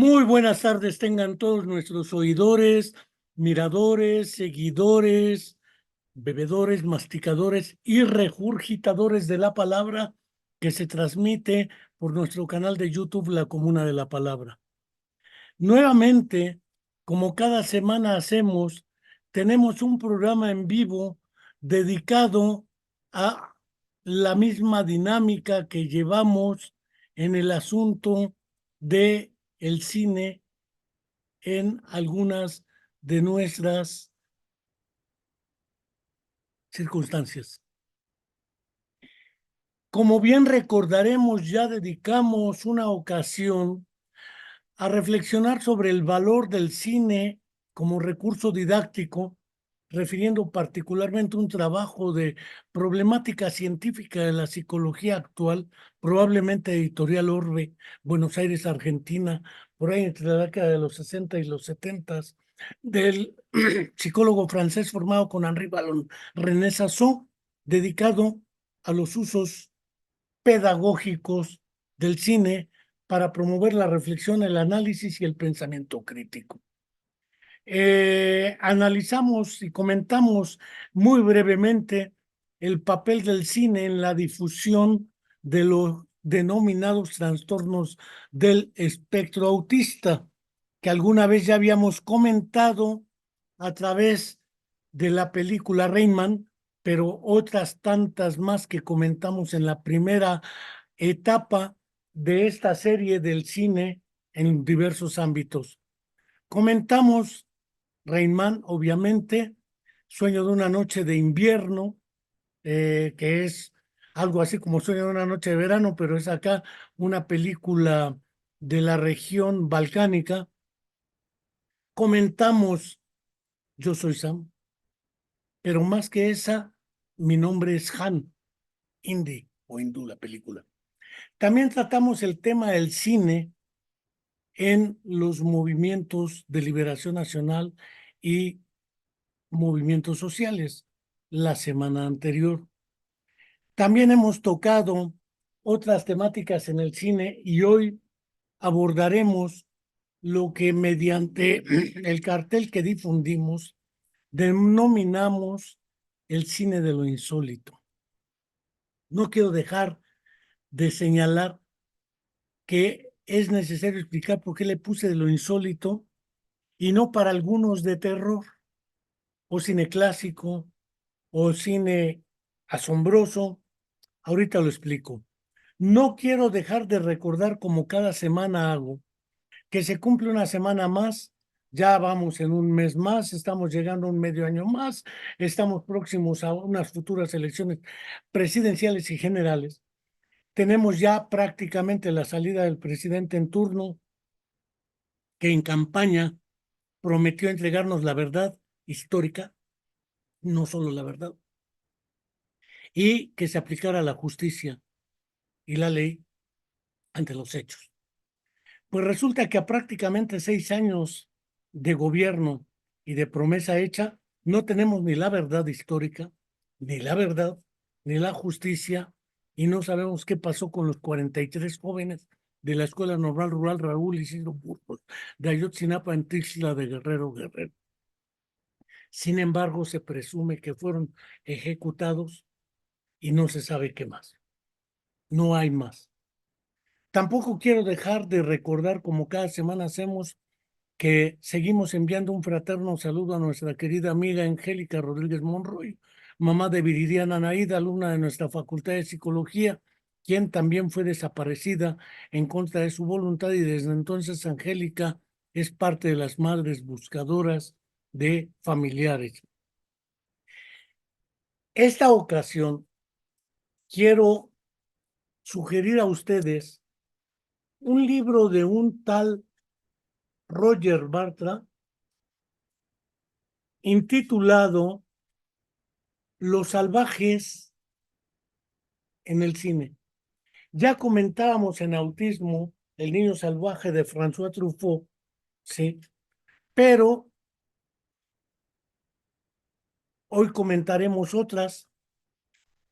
Muy buenas tardes tengan todos nuestros oidores, miradores, seguidores, bebedores, masticadores y regurgitadores de la palabra que se transmite por nuestro canal de YouTube La Comuna de la Palabra. Nuevamente, como cada semana hacemos, tenemos un programa en vivo dedicado a la misma dinámica que llevamos en el asunto de el cine en algunas de nuestras circunstancias. Como bien recordaremos, ya dedicamos una ocasión a reflexionar sobre el valor del cine como recurso didáctico, refiriendo particularmente un trabajo de problemática científica de la psicología actual, probablemente editorial Orbe, Buenos Aires, Argentina, por ahí entre la década de los 60 y los 70, del psicólogo francés formado con Henri Ballon, René Sassou, dedicado a los usos pedagógicos del cine para promover la reflexión, el análisis y el pensamiento crítico. Analizamos y comentamos muy brevemente el papel del cine en la difusión de los denominados trastornos del espectro autista, que alguna vez ya habíamos comentado a través de la película Rayman, pero otras tantas más que comentamos en la primera etapa de esta serie del cine en diversos ámbitos. Comentamos Rayman, obviamente, Sueño de una noche de invierno, que es algo así como Sueño de una noche de verano, pero es acá una película de la región balcánica. Comentamos Yo soy Sam, pero más que esa, mi nombre es Han, hindi o hindú la película. También tratamos el tema del cine en los movimientos de liberación nacional y movimientos sociales la semana anterior. También hemos tocado otras temáticas en el cine y hoy abordaremos lo que mediante el cartel que difundimos denominamos el cine de lo insólito. No quiero dejar de señalar que es necesario explicar por qué le puse de lo insólito y no para algunos de terror o cine clásico o cine asombroso. Ahorita lo explico. No quiero dejar de recordar, como cada semana hago, que se cumple una semana más, ya vamos en un mes más, estamos llegando a un medio año más, estamos próximos a unas futuras elecciones presidenciales y generales. Tenemos ya prácticamente la salida del presidente en turno, que en campaña prometió entregarnos la verdad histórica, no solo la verdad, y que se aplicara la justicia y la ley ante los hechos. Pues resulta que a prácticamente 6 años de gobierno y de promesa hecha, no tenemos ni la verdad histórica, ni la verdad, ni la justicia, y no sabemos qué pasó con los 43 jóvenes de la Escuela Normal Rural Raúl Isidro Burgos, de Ayotzinapa en Tixla de Guerrero Guerrero. Sin embargo, se presume que fueron ejecutados y no se sabe qué más. No hay más. Tampoco quiero dejar de recordar, como cada semana hacemos, que seguimos enviando un fraterno saludo a nuestra querida amiga Angélica Rodríguez Monroy, mamá de Viridiana Anaída, alumna de nuestra Facultad de Psicología, quien también fue desaparecida en contra de su voluntad, y desde entonces Angélica es parte de las madres buscadoras de familiares. Esta ocasión quiero sugerir a ustedes un libro de un tal Roger Bartra intitulado Los salvajes en el cine. Ya comentábamos en Autismo, El niño salvaje de François Truffaut, sí, pero hoy comentaremos otras.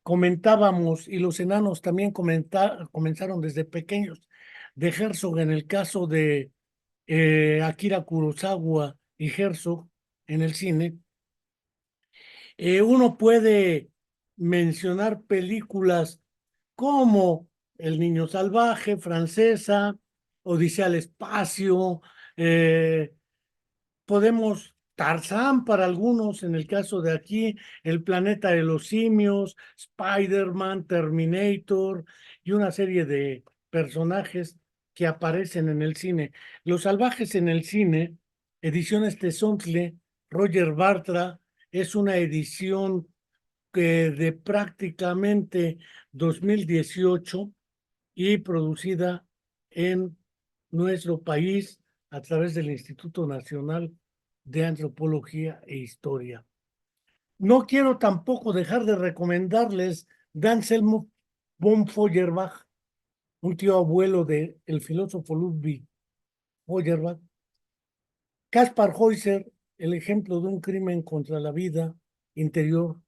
Comentábamos, y los enanos también comenzaron desde pequeños, de Herzog en el caso de Akira Kurosawa y Herzog en el cine. Uno puede mencionar películas como El Niño Salvaje, francesa, Odisea al Espacio, eh, podemos Tarzán para algunos, en el caso de aquí, El Planeta de los Simios, Spider-Man, Terminator y una serie de personajes que aparecen en el cine. Los Salvajes en el cine, ediciones Tezontle, Roger Bartra, es una edición que de prácticamente 2018 y producida en nuestro país a través del Instituto Nacional de Antropología e Historia. No quiero tampoco dejar de recomendarles Dan Anselmo von Feuerbach, un tío abuelo del filósofo Ludwig Feuerbach. Caspar Hauser, el ejemplo de un crimen contra la vida interior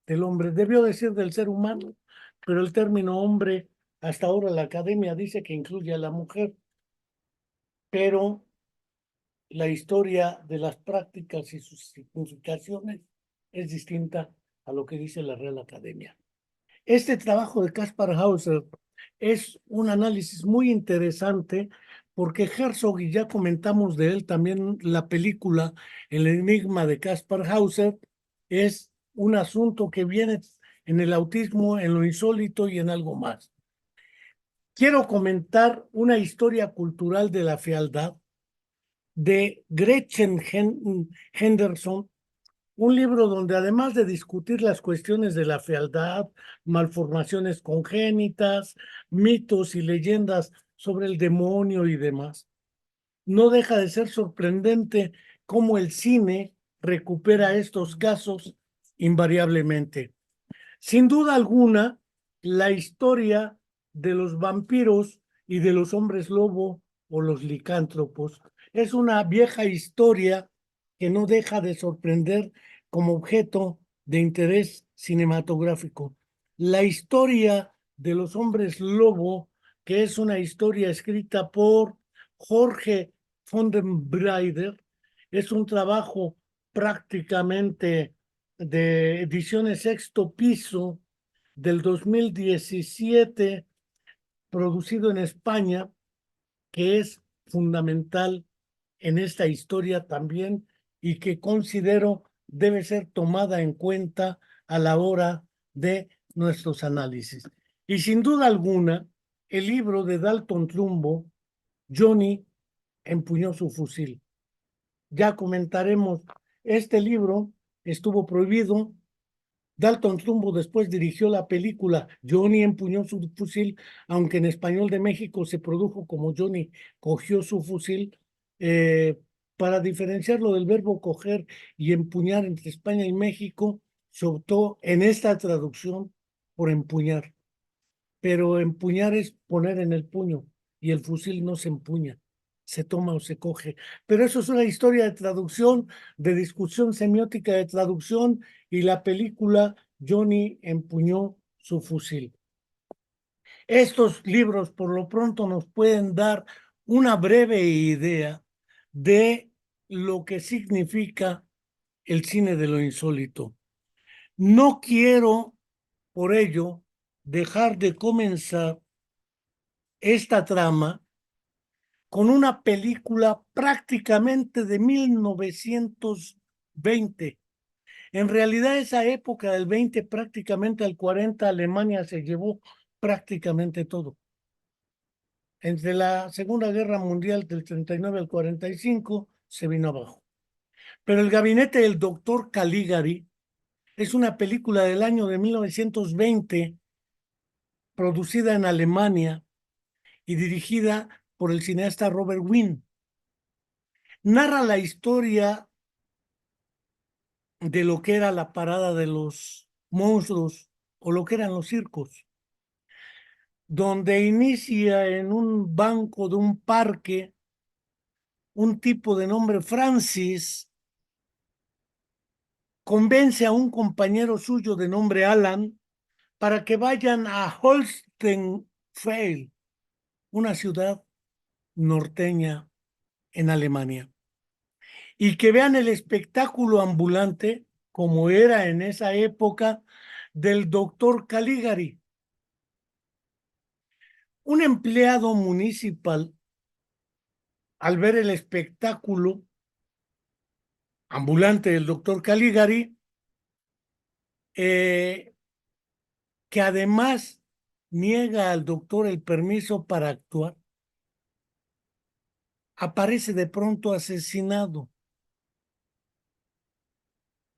del hombre. Debió decir del ser humano, pero el término hombre, hasta ahora la academia dice que incluye a la mujer, pero la historia de las prácticas y sus significaciones es distinta a lo que dice la Real Academia. Este trabajo de Caspar Hauser es un análisis muy interesante porque Herzog, y ya comentamos de él también la película El enigma de Caspar Hauser, es un asunto que viene en el autismo, en lo insólito y en algo más. Quiero comentar una historia cultural de la fealdad de Gretchen Henderson, un libro donde además de discutir las cuestiones de la fealdad, malformaciones congénitas, mitos y leyendas sobre el demonio y demás, no deja de ser sorprendente cómo el cine recupera estos casos invariablemente. Sin duda alguna, la historia de los vampiros y de los hombres lobo o los licántropos es una vieja historia que no deja de sorprender como objeto de interés cinematográfico. La historia de los hombres lobo, que es una historia escrita por Jorge von den Breider, es un trabajo prácticamente de Ediciones Sexto Piso del 2017, producido en España, que es fundamental en esta historia también y que considero debe ser tomada en cuenta a la hora de nuestros análisis. Y sin duda alguna, el libro de Dalton Trumbo, Johnny empuñó su fusil. Ya comentaremos, este libro estuvo prohibido. Dalton Trumbo después dirigió la película Johnny empuñó su fusil, aunque en español de México se produjo como Johnny cogió su fusil, para diferenciarlo del verbo coger y empuñar entre España y México, se optó en esta traducción por empuñar, pero empuñar es poner en el puño y el fusil no se empuña, se toma o se coge. Pero eso es una historia de traducción, de discusión semiótica de traducción, y la película Johnny empuñó su fusil. Estos libros por lo pronto nos pueden dar una breve idea de lo que significa el cine de lo insólito. No quiero, por ello, dejar de comenzar esta trama con una película prácticamente de 1920. En realidad, esa época del 20, prácticamente al 40, Alemania se llevó prácticamente todo. Entre la Segunda Guerra Mundial del 39 al 45 se vino abajo. Pero El gabinete del doctor Caligari es una película del año de 1920, producida en Alemania y dirigida por el cineasta Robert Wiene. Narra la historia de lo que era la parada de los monstruos o lo que eran los circos, donde inicia en un banco de un parque un tipo de nombre Francis, convence a un compañero suyo de nombre Alan para que vayan a Holstenfeld, una ciudad norteña en Alemania y que vean el espectáculo ambulante como era en esa época del doctor Caligari. Un empleado municipal, al ver el espectáculo ambulante del doctor Caligari, que además niega al doctor el permiso para actuar, aparece de pronto asesinado.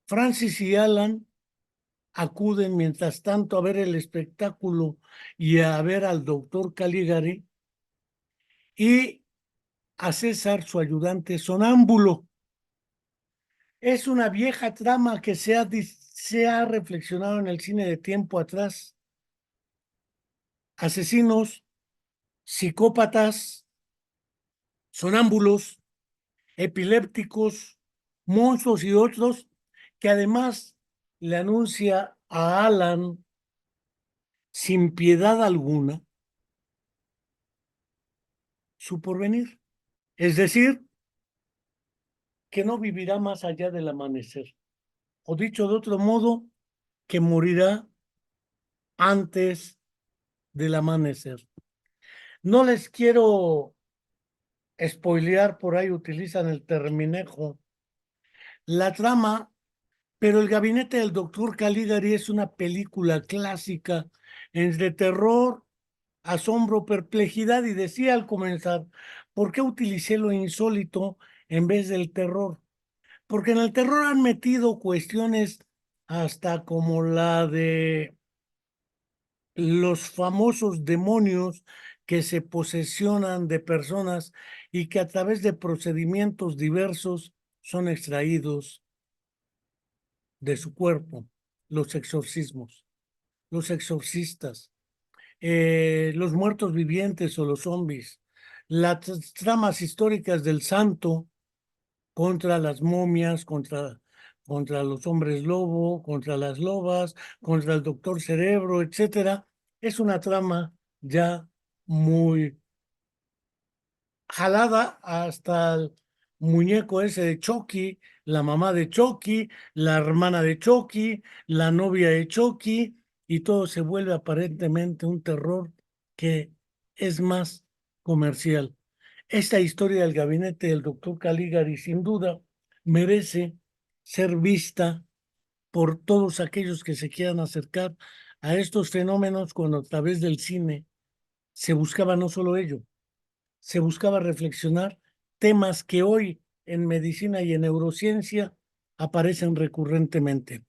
Francis y Alan acuden mientras tanto a ver el espectáculo y a ver al doctor Caligari y a César, su ayudante sonámbulo. Es una vieja trama que se ha reflexionado en el cine de tiempo atrás. Asesinos, psicópatas, sonámbulos, epilépticos, monstruos y otros, que además le anuncia a Alan sin piedad alguna su porvenir. Es decir, que no vivirá más allá del amanecer. O dicho de otro modo, que morirá antes del amanecer. No les quiero spoilear, por ahí utilizan el terminejo, la trama, pero El gabinete del doctor Caligari es una película clásica entre terror, asombro, perplejidad, y decía al comenzar, ¿por qué utilicé lo insólito en vez del terror? Porque en el terror han metido cuestiones hasta como la de los famosos demonios que se posesionan de personas y que a través de procedimientos diversos son extraídos de su cuerpo, los exorcismos, los exorcistas, los muertos vivientes o los zombies, las tramas históricas del santo contra las momias, contra los hombres lobo, contra las lobas, contra el doctor Cerebro, etcétera. Es una trama ya muy jalada hasta el muñeco ese de Chucky, la mamá de Chucky, la hermana de Chucky, la novia de Chucky, y todo se vuelve aparentemente un terror que es más comercial. Esta historia del gabinete del doctor Caligari sin duda merece ser vista por todos aquellos que se quieran acercar a estos fenómenos cuando a través del cine se buscaba no solo ello, se buscaba reflexionar temas que hoy en medicina y en neurociencia aparecen recurrentemente.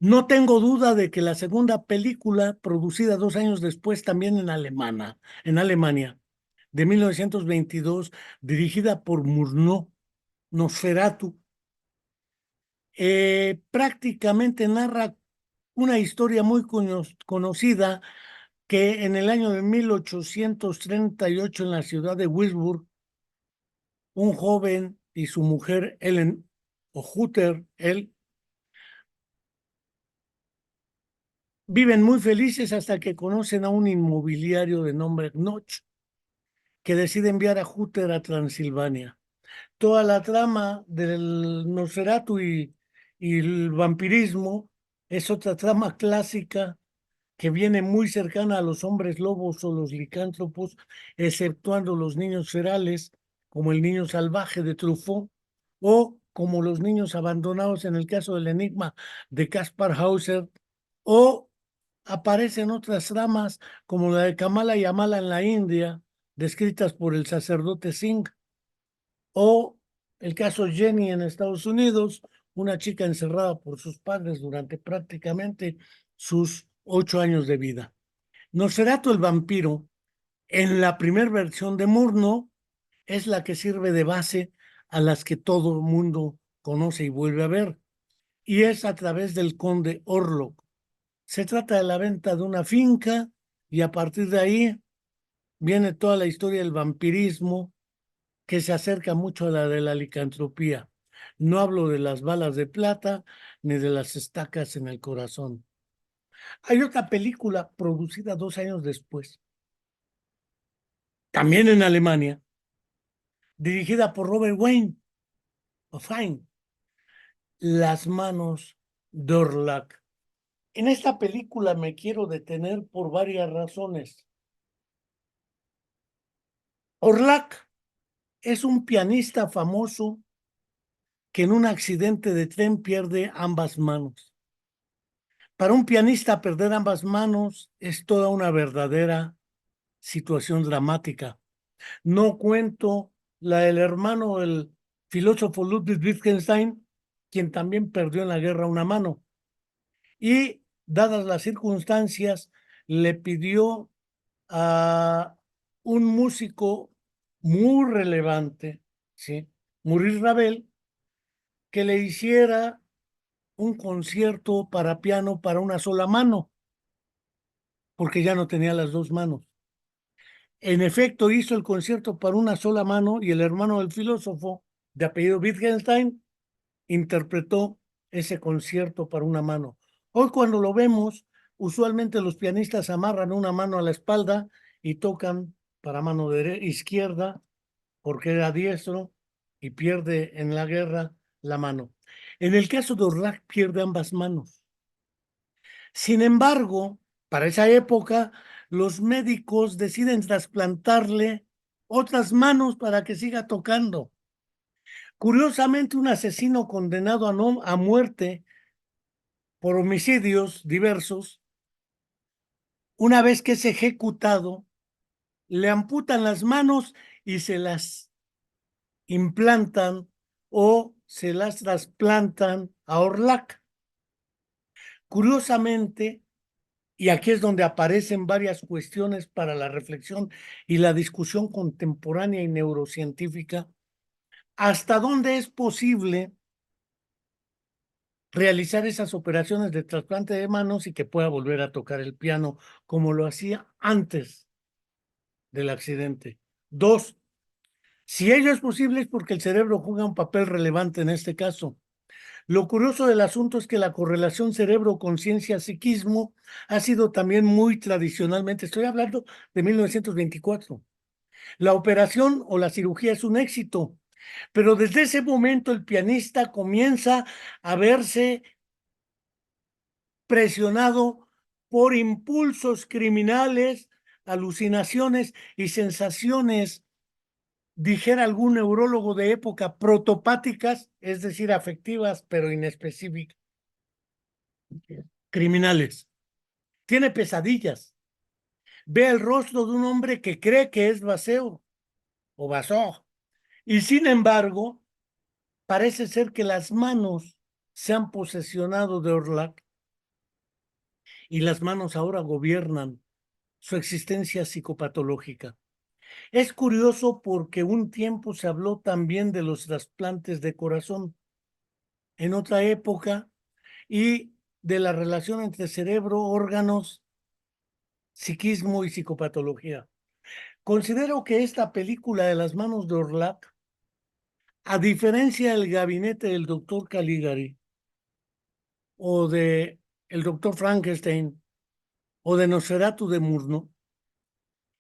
No tengo duda de que la segunda película, producida 2 años después también en Alemania, de 1922, dirigida por Murnau, Nosferatu, prácticamente narra una historia muy conocida que en el año de 1838 en la ciudad de Würzburg, un joven y su mujer Ellen o Hutter, él, viven muy felices hasta que conocen a un inmobiliario de nombre Knoch, que decide enviar a Hutter a Transilvania. Toda la trama del Nosferatu y el vampirismo es otra trama clásica que viene muy cercana a los hombres lobos o los licántropos, exceptuando los niños ferales, como el niño salvaje de Truffaut, o como los niños abandonados en el caso del Enigma de Caspar Hauser, o aparecen otras tramas como la de Kamala y Amala en la India, descritas por el sacerdote Singh, o el caso Jenny en Estados Unidos, una chica encerrada por sus padres durante prácticamente sus 8 años de vida. Nosferatu el vampiro, en la primera versión de Murnau, es la que sirve de base a las que todo el mundo conoce y vuelve a ver, y es a través del conde Orlok. Se trata de la venta de una finca y a partir de ahí viene toda la historia del vampirismo que se acerca mucho a la de la licantropía. No hablo de las balas de plata ni de las estacas en el corazón. Hay otra película producida 2 años después, también en Alemania, dirigida por Robert Wayne, o Fine, Las manos de Orlac. En esta película me quiero detener por varias razones. Orlac es un pianista famoso que en un accidente de tren pierde ambas manos. Para un pianista perder ambas manos es toda una verdadera situación dramática. No cuento la del hermano del filósofo Ludwig Wittgenstein, quien también perdió en la guerra una mano. Y, dadas las circunstancias, le pidió a un músico muy relevante, ¿sí? Maurice Ravel, que le hiciera un concierto para piano para una sola mano, porque ya no tenía las dos manos. En efecto, hizo el concierto para una sola mano y el hermano del filósofo, de apellido Wittgenstein, interpretó ese concierto para una mano. Hoy cuando lo vemos, usualmente los pianistas amarran una mano a la espalda y tocan para mano izquierda porque era diestro y pierde en la guerra la mano. En el caso de Orlac pierde ambas manos. Sin embargo, para esa época, los médicos deciden trasplantarle otras manos para que siga tocando. Curiosamente, un asesino condenado a muerte por homicidios diversos, una vez que es ejecutado, le amputan las manos y se las implantan o se las trasplantan a Orlac. Curiosamente, y aquí es donde aparecen varias cuestiones para la reflexión y la discusión contemporánea y neurocientífica, ¿hasta dónde es posible realizar esas operaciones de trasplante de manos y que pueda volver a tocar el piano como lo hacía antes del accidente? Dos, si ello es posible es porque el cerebro juega un papel relevante en este caso. Lo curioso del asunto es que la correlación cerebro-conciencia-psiquismo ha sido también muy tradicionalmente, estoy hablando de 1924. La operación o la cirugía es un éxito, pero desde ese momento el pianista comienza a verse presionado por impulsos criminales, alucinaciones y sensaciones, dijera algún neurólogo de época, protopáticas, es decir, afectivas, pero inespecíficas, criminales. Tiene pesadillas. Ve el rostro de un hombre que cree que es Baseo o Basó. Y sin embargo, parece ser que las manos se han posesionado de Orlac y las manos ahora gobiernan su existencia psicopatológica. Es curioso porque un tiempo se habló también de los trasplantes de corazón en otra época y de la relación entre cerebro, órganos, psiquismo y psicopatología. Considero que esta película de las manos de Orlac, a diferencia del gabinete del doctor Caligari o de el doctor Frankenstein o de Nosferatu de Murnau,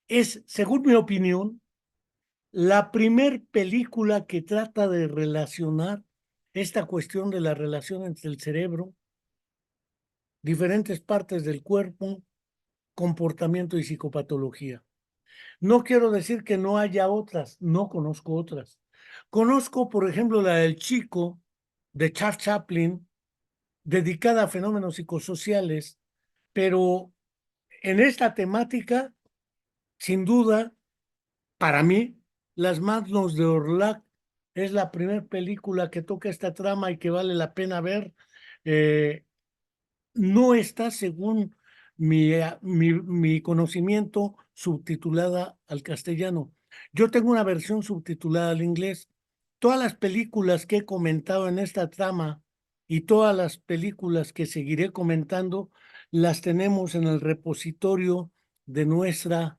es, según mi opinión, la primer película que trata de relacionar esta cuestión de la relación entre el cerebro, diferentes partes del cuerpo, comportamiento y psicopatología. No quiero decir que no haya otras, no conozco otras. Conozco, por ejemplo, la del Chico de Charles Chaplin, dedicada a fenómenos psicosociales, pero en esta temática, sin duda, para mí, Las manos de Orlac es la primera película que toca esta trama y que vale la pena ver. Eh, no está, según mi conocimiento, subtitulada al castellano. Yo tengo una versión subtitulada al inglés. Todas las películas que he comentado en esta trama y todas las películas que seguiré comentando las tenemos en el repositorio de nuestra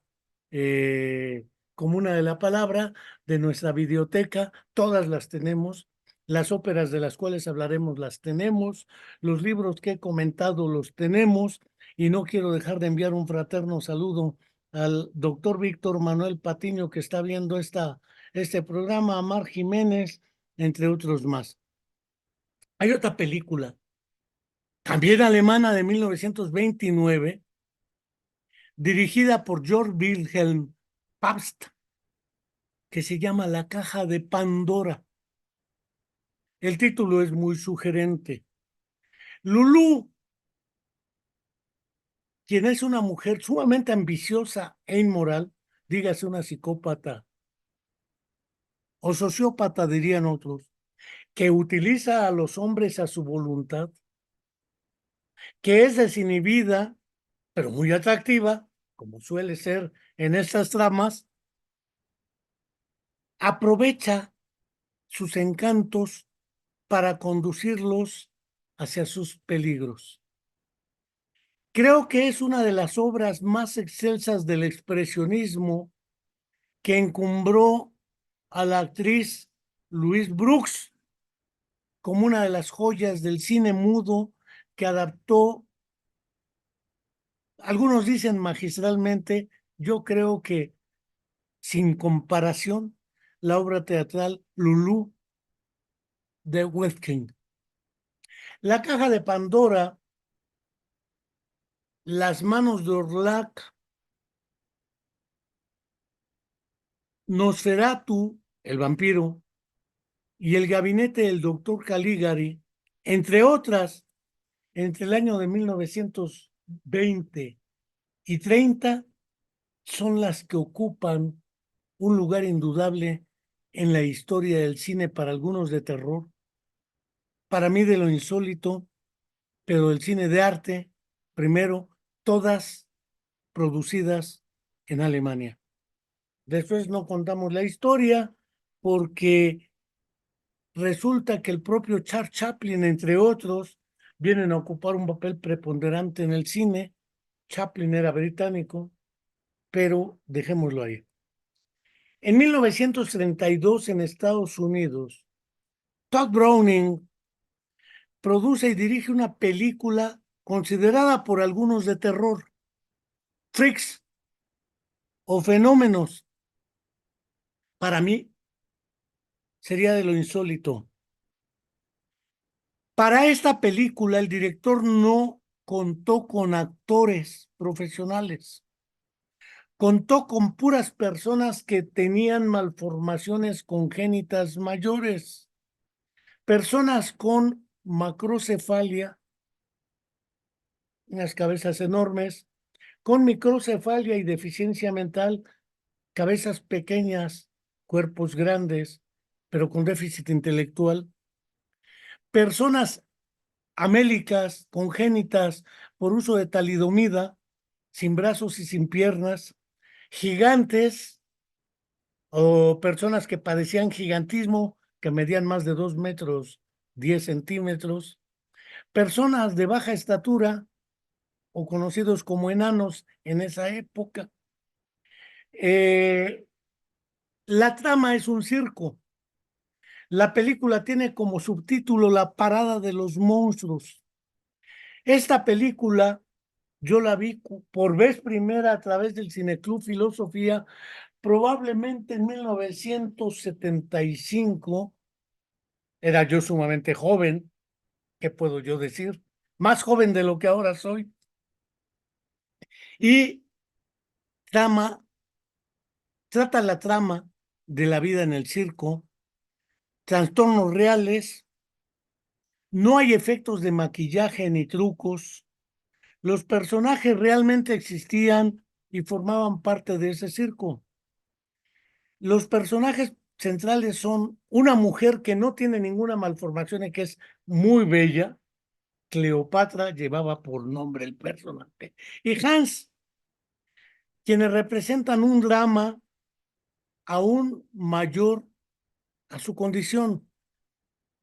Comuna de la Palabra, de nuestra biblioteca. Todas las tenemos. Las óperas de las cuales hablaremos las tenemos, los libros que he comentado los tenemos, y no quiero dejar de enviar un fraterno saludo al doctor Víctor Manuel Patiño, que está viendo este programa, a Mar Jiménez, entre otros más. Hay otra película, también alemana de 1929, dirigida por Georg Wilhelm Pabst, que se llama La Caja de Pandora. El título es muy sugerente. Lulú, quien es una mujer sumamente ambiciosa e inmoral, dígase una psicópata o sociópata, dirían otros, que utiliza a los hombres a su voluntad, que es desinhibida, pero muy atractiva, como suele ser en estas tramas, aprovecha sus encantos para conducirlos hacia sus peligros. Creo que es una de las obras más excelsas del expresionismo que encumbró a la actriz Louise Brooks como una de las joyas del cine mudo que adaptó, algunos dicen magistralmente, yo creo que sin comparación, la obra teatral Lulú de Wedgkin. La caja de Pandora, Las manos de Orlac, Nosferatu, el vampiro, y el gabinete del doctor Caligari, entre otras, entre el año de 1920 y 30, son las que ocupan un lugar indudable en la historia del cine, para algunos de terror, para mí de lo insólito, pero el cine de arte, primero, todas producidas en Alemania. Después no contamos la historia porque resulta que el propio Charles Chaplin, entre otros, vienen a ocupar un papel preponderante en el cine. Chaplin era británico, pero dejémoslo ahí. En 1932, en Estados Unidos, Todd Browning produce y dirige una película considerada por algunos de terror, Freaks o Fenómenos. Para mí sería de lo insólito. Para esta película, el director no contó con actores profesionales, contó con puras personas que tenían malformaciones congénitas mayores, personas con macrocefalia, unas cabezas enormes, con microcefalia y deficiencia mental, cabezas pequeñas, cuerpos grandes, pero con déficit intelectual, personas amélicas, congénitas, por uso de talidomida, sin brazos y sin piernas, gigantes o personas que padecían gigantismo, que medían más de 2 metros, 10 centímetros, personas de baja estatura o conocidos como enanos en esa época. La trama es un circo. La película tiene como subtítulo La parada de los monstruos. Esta película yo la vi por vez primera a través del Cineclub Filosofía, probablemente en 1975. Era yo sumamente joven, ¿qué puedo yo decir? Más joven de lo que ahora soy. Y trama, trata la trama de la vida en el circo, trastornos reales, no hay efectos de maquillaje ni trucos. Los personajes realmente existían y formaban parte de ese circo. Los personajes centrales son una mujer que no tiene ninguna malformación y que es muy bella. Cleopatra llevaba por nombre el personaje. Y Hans, quienes representan un drama aún mayor a su condición,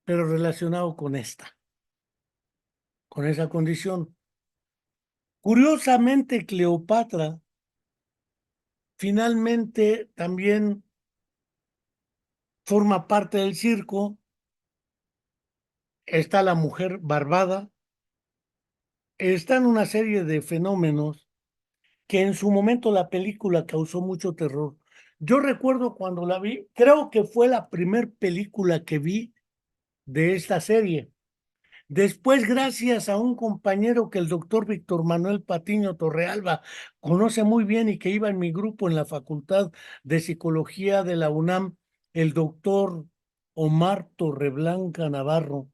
pero relacionado con esa condición. Curiosamente, Cleopatra finalmente también forma parte del circo. Está la mujer barbada, están una serie de fenómenos que en su momento la película causó mucho terror. Yo recuerdo cuando la vi, creo que fue la primer película que vi de esta serie. Después, gracias a un compañero que el doctor Víctor Manuel Patiño Torrealba conoce muy bien y que iba en mi grupo en la Facultad de Psicología de la UNAM, el doctor Omar Torreblanca Navarro,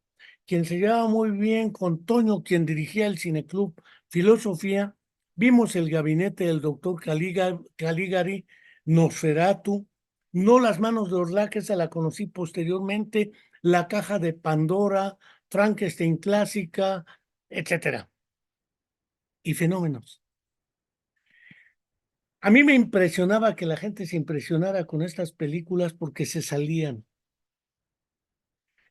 quien se llevaba muy bien con Toño, quien dirigía el Cineclub Filosofía, vimos el gabinete del doctor Caligari, Nosferatu, no Las manos de Orlá, que esa la conocí posteriormente, La caja de Pandora, Frankenstein clásica, etcétera, y fenómenos. A mí me impresionaba que la gente se impresionara con estas películas porque se salían.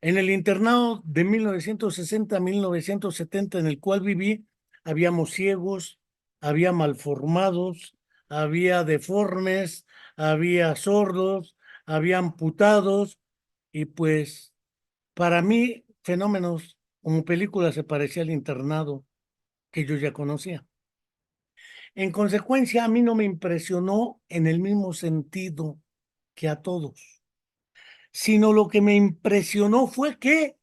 En el internado de 1960 a 1970 en el cual viví, habíamos ciegos, había malformados, había deformes, había sordos, había amputados, y pues para mí, fenómenos como película se parecía al internado que yo ya conocía. En consecuencia, a mí no me impresionó en el mismo sentido que a todos, sino lo que me impresionó fue que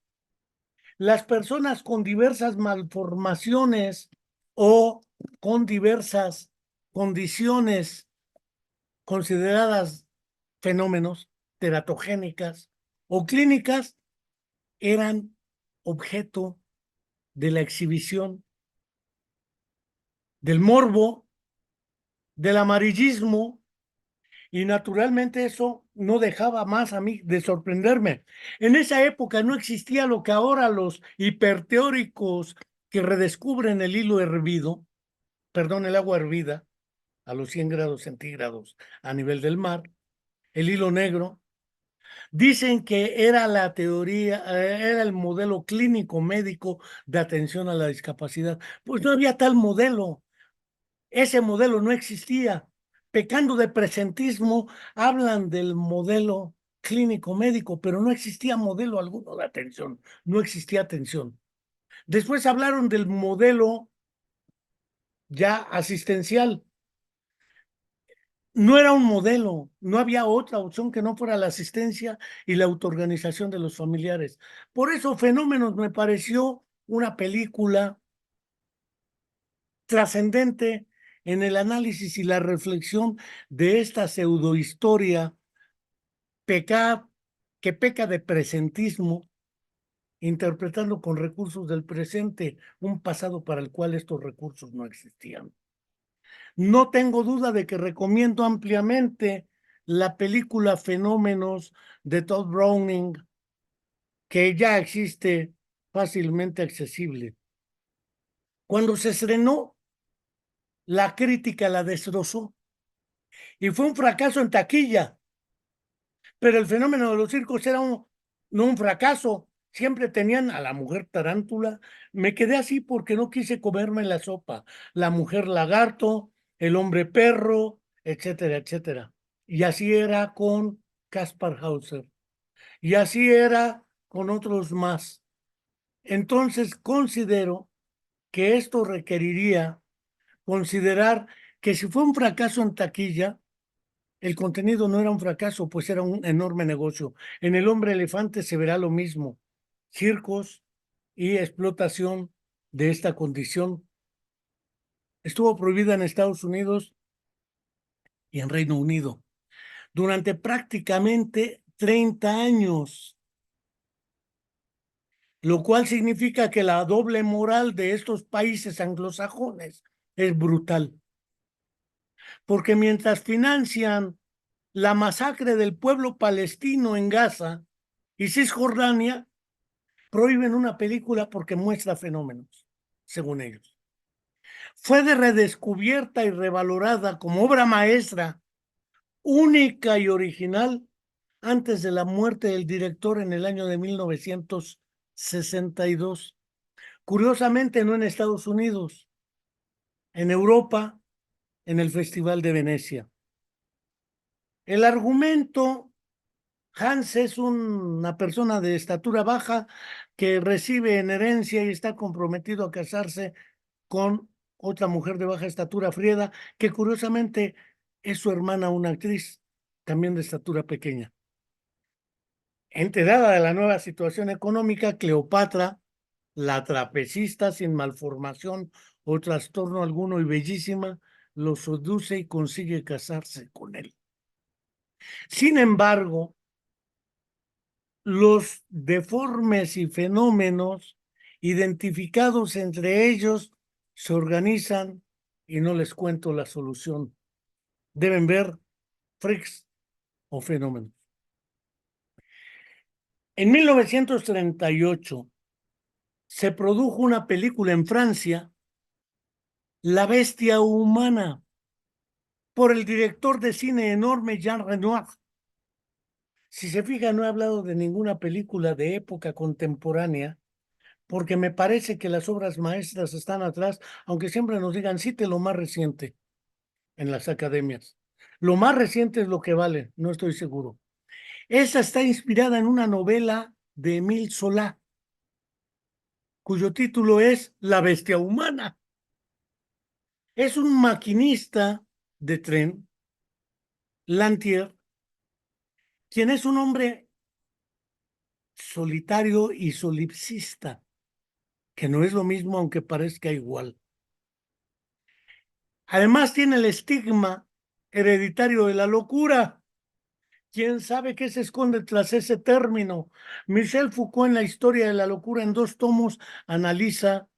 las personas con diversas malformaciones o con diversas condiciones consideradas fenómenos teratogénicas o clínicas eran objeto de la exhibición, del morbo, del amarillismo. Y naturalmente eso no dejaba más a mí de sorprenderme. En esa época no existía lo que ahora los hiperteóricos que redescubren el hilo hervido, perdón, el agua hervida a los 100 grados centígrados a nivel del mar, el hilo negro, dicen que era la teoría, era el modelo clínico médico de atención a la discapacidad. Pues no había tal modelo. Ese modelo no existía. Pecando de presentismo, hablan del modelo clínico médico, pero no existía modelo alguno de atención, no existía atención. Después hablaron del modelo ya asistencial. No era un modelo, no había otra opción que no fuera la asistencia y la autoorganización de los familiares. Por eso Fenómenos me pareció una película trascendente en el análisis y la reflexión de esta pseudohistoria que peca de presentismo, interpretando con recursos del presente un pasado para el cual estos recursos no existían. No tengo duda de que recomiendo ampliamente la película Fenómenos de Todd Browning, que ya existe fácilmente accesible. Cuando se estrenó, la crítica la destrozó y fue un fracaso en taquilla. Pero el fenómeno de los circos era no un fracaso. Siempre tenían a la mujer tarántula. Me quedé así porque no quise comerme la sopa. La mujer lagarto, el hombre perro, etcétera, etcétera. Y así era con Kaspar Hauser. Y así era con otros más. Entonces considero que esto requeriría considerar que si fue un fracaso en taquilla, el contenido no era un fracaso, pues era un enorme negocio. En El hombre elefante se verá lo mismo. Circos y explotación de esta condición. Estuvo prohibida en Estados Unidos y en Reino Unido durante prácticamente 30 años, lo cual significa que la doble moral de estos países anglosajones es brutal. Porque mientras financian la masacre del pueblo palestino en Gaza y Cisjordania, prohíben una película porque muestra fenómenos, según ellos. Fue de redescubierta y revalorada como obra maestra, única y original, antes de la muerte del director en el año de 1962. Curiosamente, no en Estados Unidos, en Europa, en el Festival de Venecia. El argumento: Hans es una persona de estatura baja que recibe en herencia y está comprometido a casarse con otra mujer de baja estatura, Frieda, que curiosamente es su hermana, una actriz. también de estatura pequeña. Enterada de la nueva situación económica, Cleopatra, la trapecista sin malformación o trastorno alguno y bellísima, lo seduce y consigue casarse con él. Sin embargo, los deformes y fenómenos identificados entre ellos se organizan y no les cuento la solución. Deben ver freaks o fenómenos. En 1938 se produjo una película en Francia, La bestia humana, por el director de cine enorme Jean Renoir. Si se fija, no he hablado de ninguna película de época contemporánea, porque me parece que las obras maestras están atrás, aunque siempre nos digan, cite lo más reciente en las academias. Lo más reciente es lo que vale, no estoy seguro. Esa está inspirada en una novela de Émile Zola, cuyo título es La bestia humana. Es un maquinista de tren, Lantier, quien es un hombre solitario y solipsista, que no es lo mismo aunque parezca igual. Además tiene el estigma hereditario de la locura. ¿Quién sabe qué se esconde tras ese término? Michel Foucault en La historia de la locura en 2 tomos analiza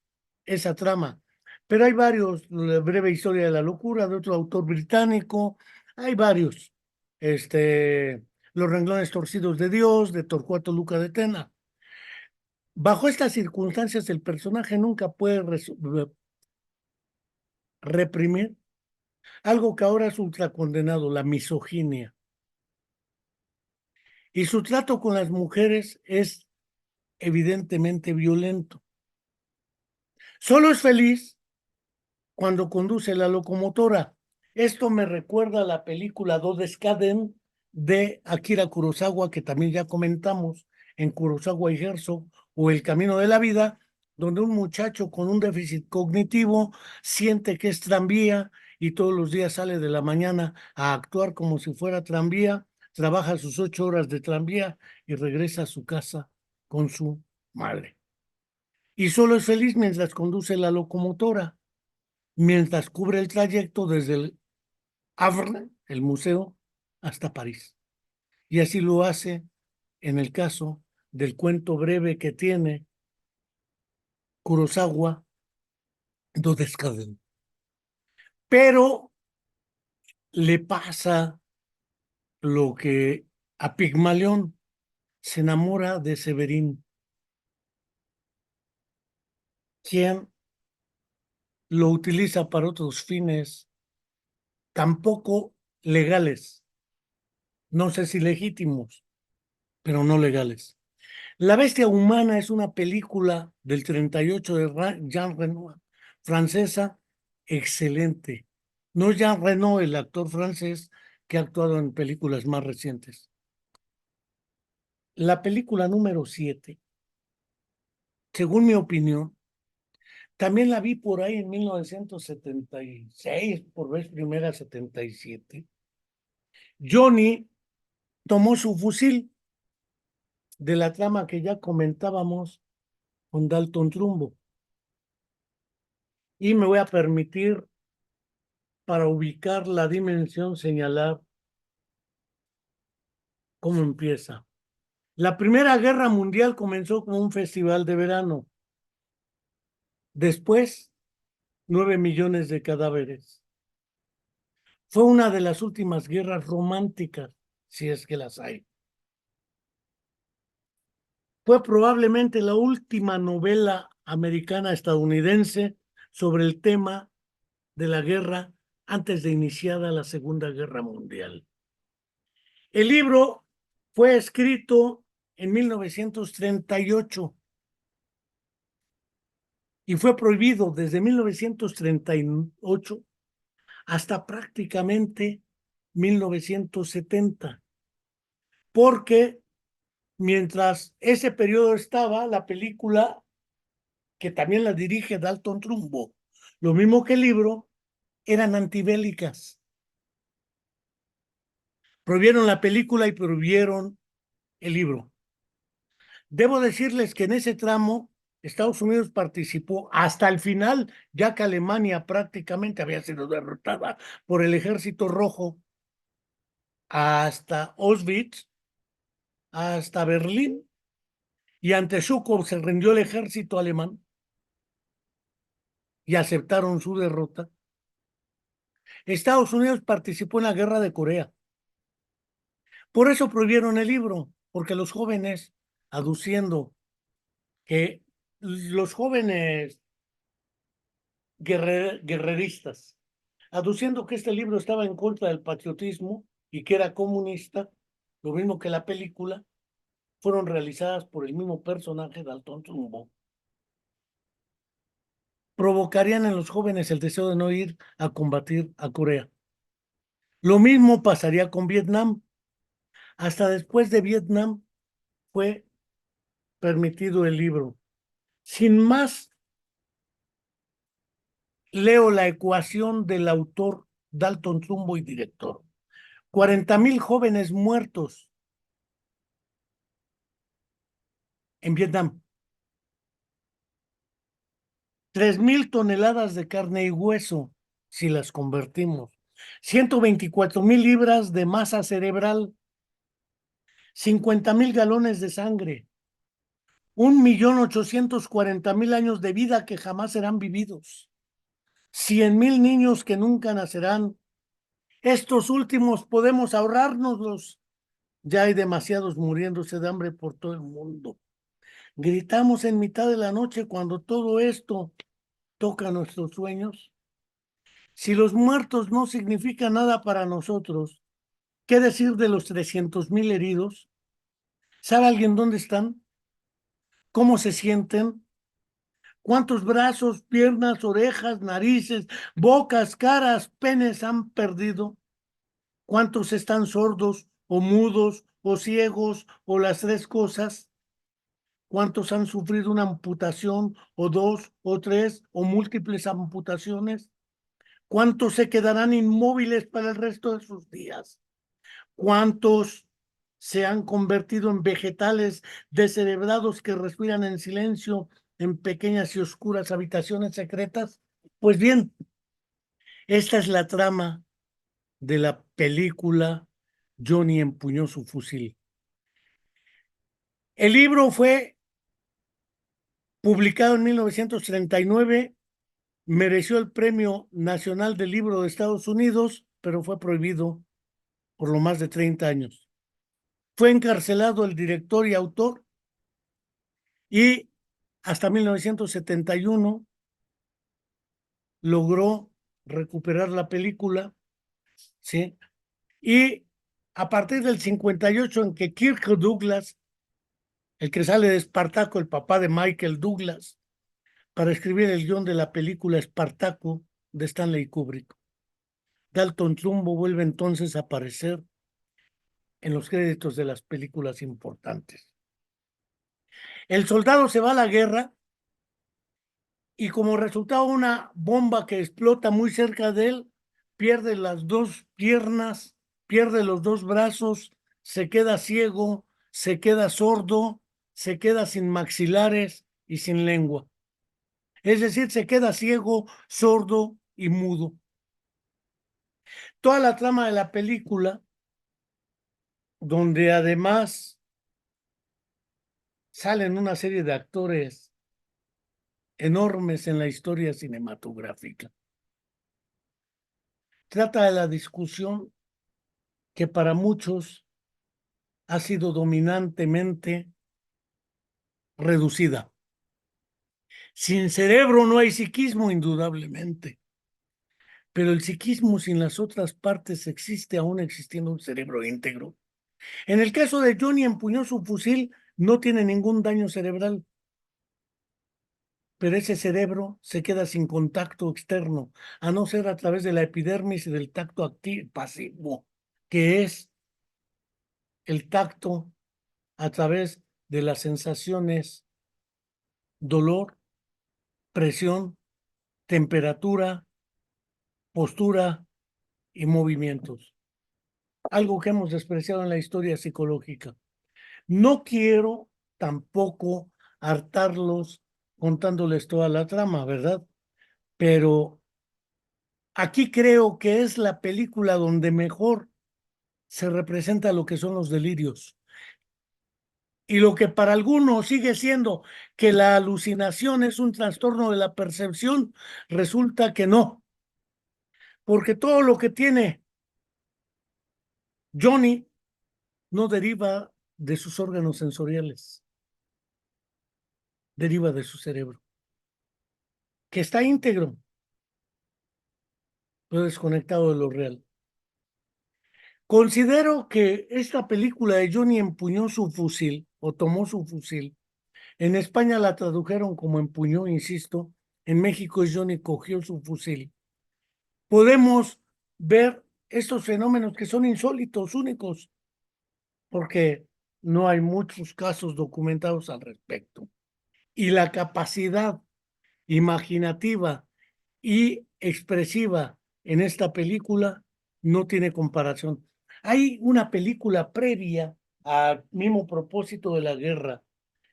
esa trama. Pero hay varios, La breve historia de la locura de otro autor británico, hay varios. Los renglones torcidos de Dios, de Torcuato Luca de Tena. Bajo estas circunstancias, el personaje nunca puede reprimir algo que ahora es ultracondenado, la misoginia. Y su trato con las mujeres es evidentemente violento. Solo es feliz cuando conduce la locomotora. Esto me recuerda a la película Todescaden de Akira Kurosawa, que también ya comentamos en Kurosawa y Herzog, o El camino de la vida, donde un muchacho con un déficit cognitivo siente que es tranvía y todos los días sale de la mañana a actuar como si fuera tranvía, trabaja sus 8 horas de tranvía y regresa a su casa con su madre. Y solo es feliz mientras conduce la locomotora, mientras cubre el trayecto desde el Havre, el museo, hasta París. Y así lo hace en el caso del cuento breve que tiene Kurosawa, Todescaden. Pero le pasa lo que a Pigmalión, se enamora de Severín, quien lo utiliza para otros fines tampoco legales, no sé si legítimos, pero no legales. La bestia humana es una película del 38 de Jean Reno, francesa, excelente. No es Jean Reno, el actor francés que ha actuado en películas más recientes. La película número 7, según mi opinión, también la vi por ahí en 1976, por vez primera 77. Johnny tomó su fusil de la trama que ya comentábamos con Dalton Trumbo. Y me voy a permitir, para ubicar la dimensión, señalar cómo empieza. La Primera Guerra Mundial comenzó como un festival de verano. Después, 9 millones de cadáveres. Fue una de las últimas guerras románticas, si es que las hay. Fue probablemente la última novela americana estadounidense sobre el tema de la guerra antes de iniciada la Segunda Guerra Mundial. El libro fue escrito en 1938 y fue prohibido desde 1938 hasta prácticamente 1970, porque mientras ese periodo estaba, la película, que también la dirige Dalton Trumbo, lo mismo que el libro, eran antibélicas. Prohibieron la película y prohibieron el libro. Debo decirles que en ese tramo Estados Unidos participó hasta el final, ya que Alemania prácticamente había sido derrotada por el Ejército Rojo, hasta Auschwitz, hasta Berlín, y ante Zhúkov se rindió el ejército alemán y aceptaron su derrota. Estados Unidos participó en la guerra de Corea. Por eso prohibieron el libro, porque los jóvenes, aduciendo que los jóvenes guerreristas, aduciendo que este libro estaba en contra del patriotismo y que era comunista, lo mismo que la película, fueron realizadas por el mismo personaje, Dalton Trumbo, provocarían en los jóvenes el deseo de no ir a combatir a Corea. Lo mismo pasaría con Vietnam. Hasta después de Vietnam fue permitido el libro. Sin más, leo la ecuación del autor Dalton Trumbo y director. 40,000 jóvenes muertos en Vietnam. 3,000 toneladas de carne y hueso, si las convertimos. 124,000 libras de masa cerebral. 50,000 galones de sangre. 1,840,000 años de vida que jamás serán vividos. 100,000 niños que nunca nacerán. Estos últimos podemos ahorrárnoslos. Ya hay demasiados muriéndose de hambre por todo el mundo. Gritamos en mitad de la noche cuando todo esto toca nuestros sueños. Si los muertos no significan nada para nosotros, ¿qué decir de los 300,000 heridos? ¿Sabe alguien dónde están? ¿Cómo se sienten? ¿Cuántos brazos, piernas, orejas, narices, bocas, caras, penes han perdido? ¿Cuántos están sordos o mudos o ciegos o las tres cosas? ¿Cuántos han sufrido una amputación o dos o tres o múltiples amputaciones? ¿Cuántos se quedarán inmóviles para el resto de sus días? ¿Cuántos se han convertido en vegetales descerebrados que respiran en silencio en pequeñas y oscuras habitaciones secretas? Pues bien, esta es la trama de la película Johnny empuñó su fusil. El libro fue publicado en 1939, mereció el Premio Nacional del Libro de Estados Unidos, pero fue prohibido por lo más de 30 años. Fue encarcelado el director y autor y hasta 1971 logró recuperar la película, ¿sí? Y a partir del 58, en que Kirk Douglas, el que sale de Espartaco, el papá de Michael Douglas, para escribir el guión de la película Espartaco de Stanley Kubrick. Dalton Trumbo vuelve entonces a aparecer en los créditos de las películas importantes. El soldado se va a la guerra y como resultado una bomba que explota muy cerca de él, pierde las dos piernas, pierde los dos brazos, se queda ciego, se queda sordo, se queda sin maxilares y sin lengua. Es decir, se queda ciego, sordo y mudo. Toda la trama de la película, donde además salen una serie de actores enormes en la historia cinematográfica, trata de la discusión que para muchos ha sido dominantemente reducida. Sin cerebro no hay psiquismo, indudablemente, pero el psiquismo sin las otras partes existe aún existiendo un cerebro íntegro. En el caso de Johnny empuñó su fusil, no tiene ningún daño cerebral, pero ese cerebro se queda sin contacto externo, a no ser a través de la epidermis y del tacto activo, pasivo, que es el tacto a través de las sensaciones dolor, presión, temperatura, postura y movimientos. algo que hemos despreciado en la historia psicológica. No quiero tampoco hartarlos contándoles toda la trama, ¿verdad? Pero aquí creo que es la película donde mejor se representa lo que son los delirios. Y lo que para algunos sigue siendo que la alucinación es un trastorno de la percepción, resulta que no, porque todo lo que tiene Johnny no deriva de sus órganos sensoriales, deriva de su cerebro, que está íntegro, pero desconectado de lo real. Considero que esta película de Johnny empuñó su fusil o tomó su fusil. En España la tradujeron como empuñó, insisto. En México es Johnny cogió su fusil. Podemos ver estos fenómenos que son insólitos, únicos, porque no hay muchos casos documentados al respecto. Y la capacidad imaginativa y expresiva en esta película no tiene comparación. Hay una película previa al mismo propósito de la guerra,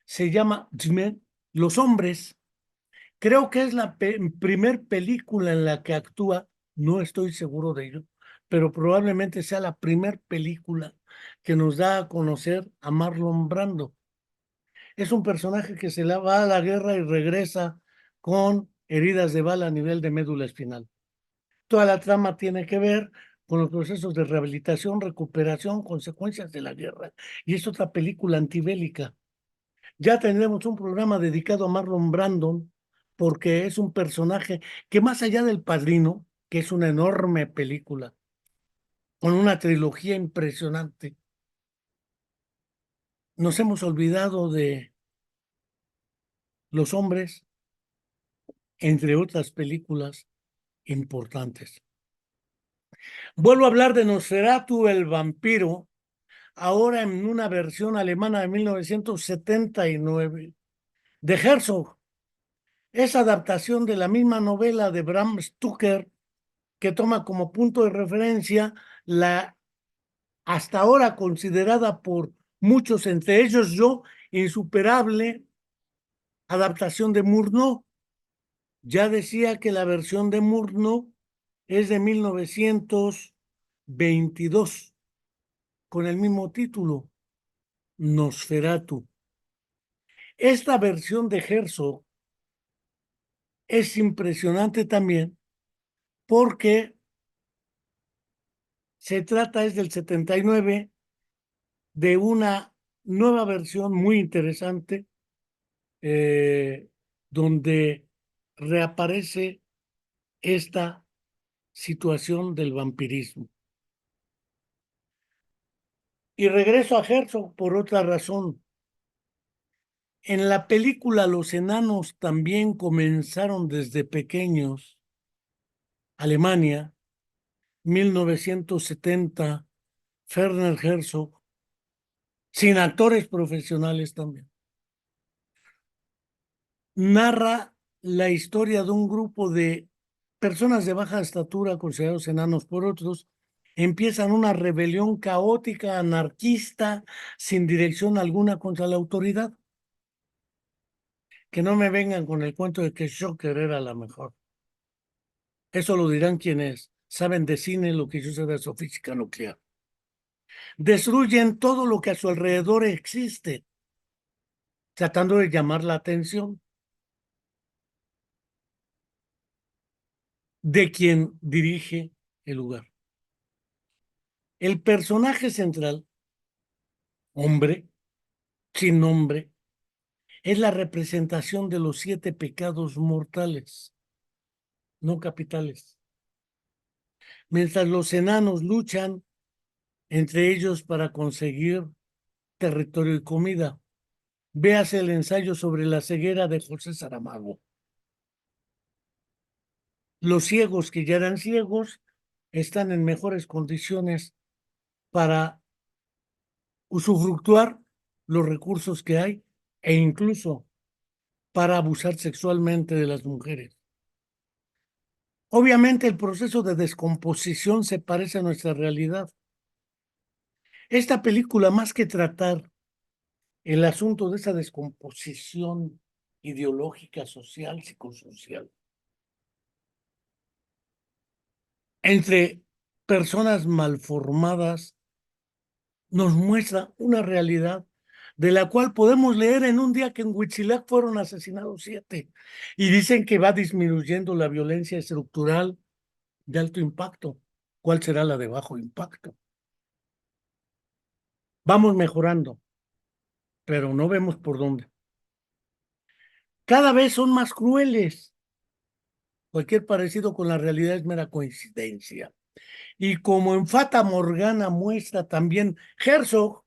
se llama Los Hombres. Creo que es la primer película en la que actúa, no estoy seguro de ello, pero probablemente sea la primer película que nos da a conocer a Marlon Brando. Es un personaje que se va a la guerra y regresa con heridas de bala a nivel de médula espinal. Toda la trama tiene que ver con los procesos de rehabilitación, recuperación, consecuencias de la guerra. Y es otra película antibélica. Ya tendremos un programa dedicado a Marlon Brandon, porque es un personaje que más allá del Padrino, que es una enorme película, con una trilogía impresionante, nos hemos olvidado de Los Hombres, entre otras películas importantes. Vuelvo a hablar de Nosferatu, el vampiro, ahora en una versión alemana de 1979, de Herzog. Es adaptación de la misma novela de Bram Stoker, que toma como punto de referencia la hasta ahora considerada por muchos, entre ellos yo, insuperable adaptación de Murnau. Ya decía que la versión de Murnau es de 1922, con el mismo título, Nosferatu. Esta versión de Herzog es impresionante también porque se trata, es del 79, de una nueva versión muy interesante, eh, donde reaparece esta situación del vampirismo. Y regreso a Herzog por otra razón. En la película los enanos también comenzaron desde pequeños. Alemania, 1970, Werner Herzog, sin actores profesionales también. Narra la historia de un grupo de personas de baja estatura, considerados enanos por otros, empiezan una rebelión caótica, anarquista, sin dirección alguna contra la autoridad. Que no me vengan con el cuento de que Shocker era la mejor. Eso lo dirán quienes saben de cine lo que yo sé de astrofísica nuclear. Destruyen todo lo que a su alrededor existe, tratando de llamar la atención de quien dirige el lugar. El personaje central, hombre, sin nombre, es la representación de los 7 pecados mortales, no capitales. Mientras los enanos luchan entre ellos para conseguir territorio y comida. Véase el ensayo sobre la ceguera de José Saramago. Los ciegos que ya eran ciegos están en mejores condiciones para usufructuar los recursos que hay e incluso para abusar sexualmente de las mujeres. Obviamente el proceso de descomposición se parece a nuestra realidad. Esta película, más que tratar el asunto de esa descomposición ideológica, social, psicosocial, entre personas malformadas, nos muestra una realidad de la cual podemos leer en un día que en Huitzilac fueron asesinados 7 y dicen que va disminuyendo la violencia estructural de alto impacto. ¿Cuál será la de bajo impacto? Vamos mejorando, pero no vemos por dónde. Cada vez son más crueles. Cualquier parecido con la realidad es mera coincidencia. Y como en Fata Morgana muestra también Herzog,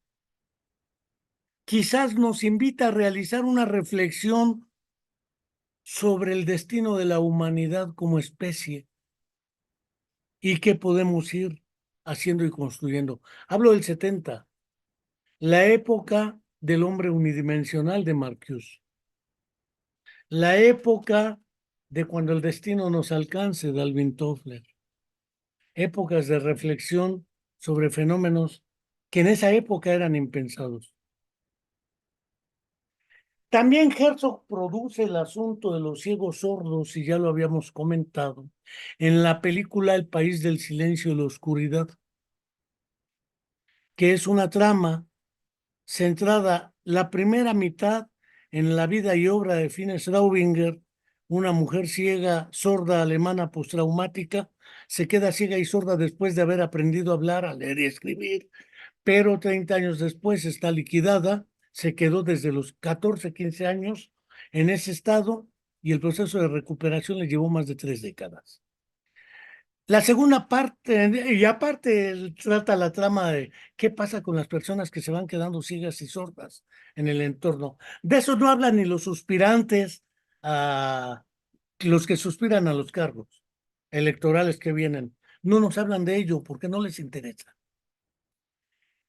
quizás nos invita a realizar una reflexión sobre el destino de la humanidad como especie y qué podemos ir haciendo y construyendo. Hablo del 70, la época del hombre unidimensional de Marcuse, la época de cuando el destino nos alcance de Alvin Toffler, épocas de reflexión sobre fenómenos que en esa época eran impensados. También Herzog produce el asunto de los ciegos sordos, y ya lo habíamos comentado, en la película El país del silencio y la oscuridad, que es una trama centrada la primera mitad en la vida y obra de Fine Straubinger, una mujer ciega, sorda, alemana postraumática, se queda ciega y sorda después de haber aprendido a hablar, a leer y escribir, pero 30 años después está liquidada, se quedó desde los 14, 15 años en ese estado y el proceso de recuperación le llevó más de 3 décadas. La segunda parte, y aparte trata la trama de qué pasa con las personas que se van quedando ciegas y sordas en el entorno. De eso no hablan ni los suspirantes, a los que suspiran a los cargos electorales que vienen. No nos hablan de ello porque no les interesa.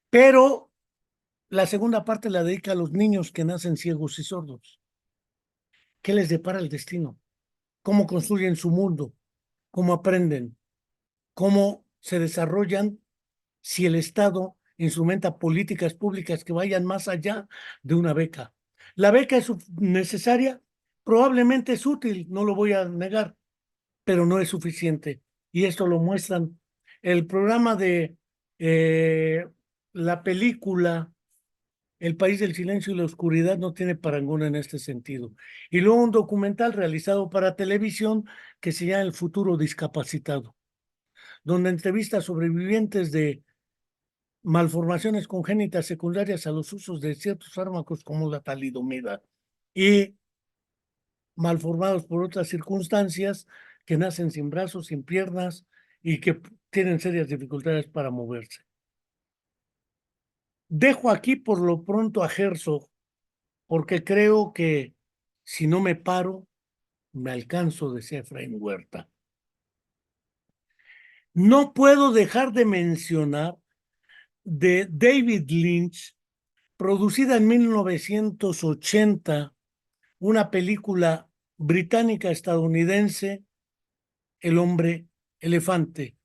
Pero la segunda parte la dedica a los niños que nacen ciegos y sordos. ¿Qué les depara el destino? ¿Cómo construyen su mundo? ¿Cómo aprenden? ¿Cómo se desarrollan si el Estado instrumenta políticas públicas que vayan más allá de una beca? La beca es necesaria, probablemente es útil, no lo voy a negar, pero no es suficiente. Y esto lo muestran el programa de eh, la película El país del silencio y la oscuridad, no tiene parangón en este sentido. Y luego un documental realizado para televisión que se llama El futuro discapacitado, donde entrevista a sobrevivientes de malformaciones congénitas secundarias a los usos de ciertos fármacos como la talidomida y malformados por otras circunstancias que nacen sin brazos, sin piernas y que tienen serias dificultades para moverse. Dejo aquí por lo pronto a Herzog porque creo que si no me paro, me alcanzo, decía Efraín Huerta. No puedo dejar de mencionar de David Lynch, producida en 1980, una película británica-estadounidense, El hombre elefante.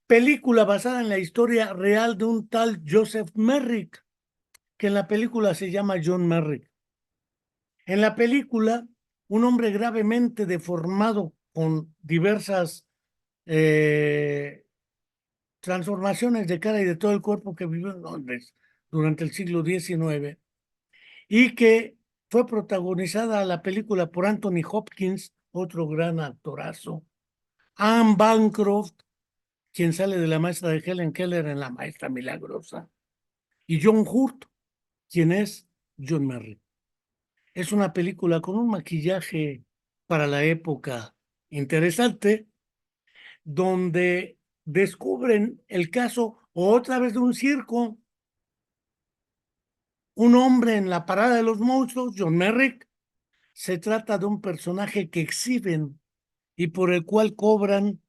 Película basada en la historia real de un tal Joseph Merrick, que en la película se llama John Merrick. En la película, un hombre gravemente deformado con diversas transformaciones de cara y de todo el cuerpo que vivió en Londres durante el siglo XIX y que fue protagonizada la película por Anthony Hopkins, otro gran actorazo, Anne Bancroft, quien sale de la maestra de Helen Keller en La Maestra Milagrosa, y John Hurt, quien es John Merrick. Es una película con un maquillaje para la época interesante, donde descubren el caso otra vez de un circo, un hombre en la parada de los monstruos, John Merrick. Se trata de un personaje que exhiben y por el cual cobran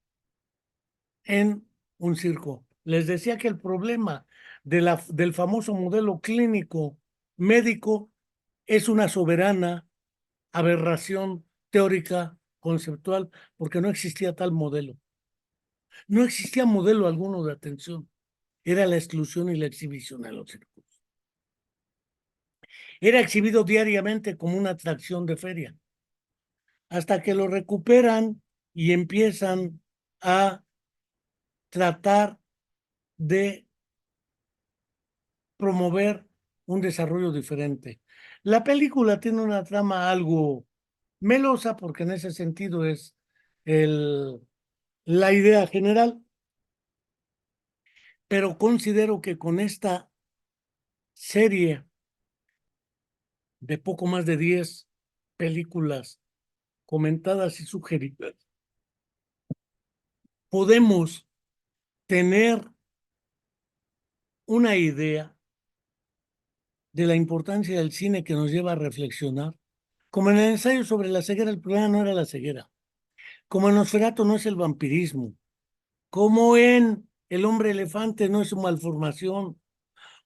en un circo. Les decía que el problema del famoso modelo clínico médico es una soberana aberración teórica, conceptual, porque no existía tal modelo. No existía modelo alguno de atención. era la exclusión y la exhibición en los circos. Era exhibido diariamente como una atracción de feria, hasta que lo recuperan y empiezan a tratar de promover un desarrollo diferente. La película tiene una trama algo melosa porque en ese sentido es la idea general, pero considero que con esta serie de poco más de 10 películas comentadas y sugeridas, podemos tener una idea de la importancia del cine que nos lleva a reflexionar. Como en el ensayo sobre la ceguera, el problema no era la ceguera. Como en Nosferatu no es el vampirismo. Como en El hombre elefante no es su malformación.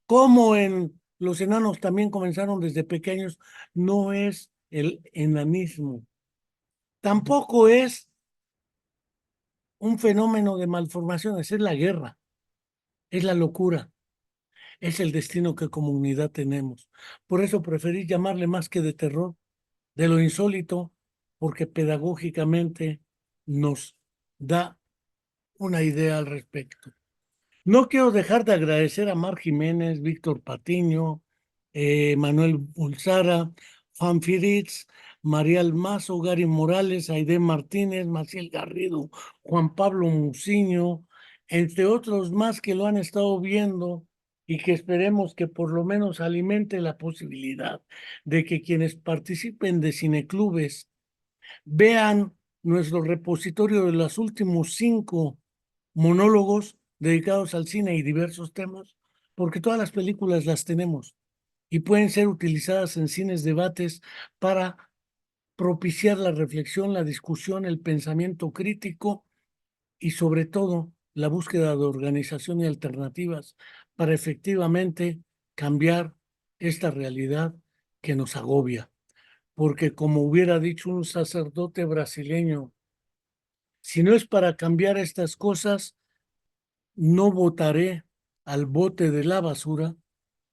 Como en Los enanos también comenzaron desde pequeños, no es el enanismo. Tampoco es un fenómeno de malformaciones, es la guerra, es la locura, es el destino que como humanidad tenemos. Por eso preferí llamarle más que de terror, de lo insólito, porque pedagógicamente nos da una idea al respecto. No quiero dejar de agradecer a Mar Jiménez, Víctor Patiño, Manuel Bulsara, Juan Firitz, María Almazo, Gary Morales, Aide Martínez, Maciel Garrido, Juan Pablo Muciño, entre otros más que lo han estado viendo y que esperemos que por lo menos alimente la posibilidad de que quienes participen de cineclubes vean nuestro repositorio de los últimos 5 monólogos dedicados al cine y diversos temas, porque todas las películas las tenemos y pueden ser utilizadas en cines debates para propiciar la reflexión, la discusión, el pensamiento crítico y sobre todo la búsqueda de organización y alternativas para efectivamente cambiar esta realidad que nos agobia. Porque como hubiera dicho un sacerdote brasileño, si no es para cambiar estas cosas, no votaré al bote de la basura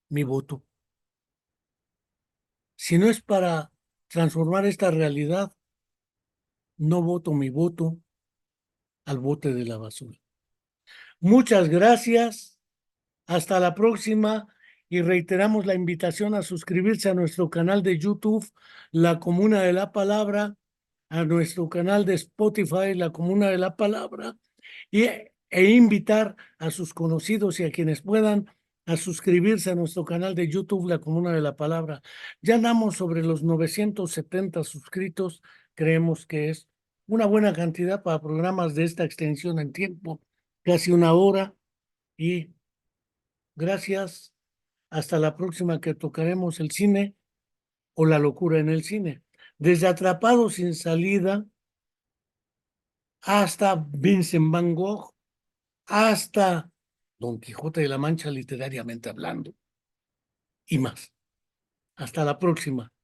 mi voto. Si no es para transformar esta realidad, no voto mi voto al bote de la basura. Muchas gracias. Hasta la próxima y reiteramos la invitación a suscribirse a nuestro canal de YouTube, La Comuna de la Palabra, a nuestro canal de Spotify, La Comuna de la Palabra, e invitar a sus conocidos y a quienes puedan a suscribirse a nuestro canal de YouTube, La Comuna de la Palabra. Ya andamos sobre los 970 suscritos, creemos que es una buena cantidad para programas de esta extensión en tiempo, casi una hora, y gracias. Hasta la próxima que tocaremos el cine o la locura en el cine. Desde Atrapado sin salida hasta Vincent Van Gogh, hasta Don Quijote de la Mancha literariamente hablando y más. Hasta la próxima.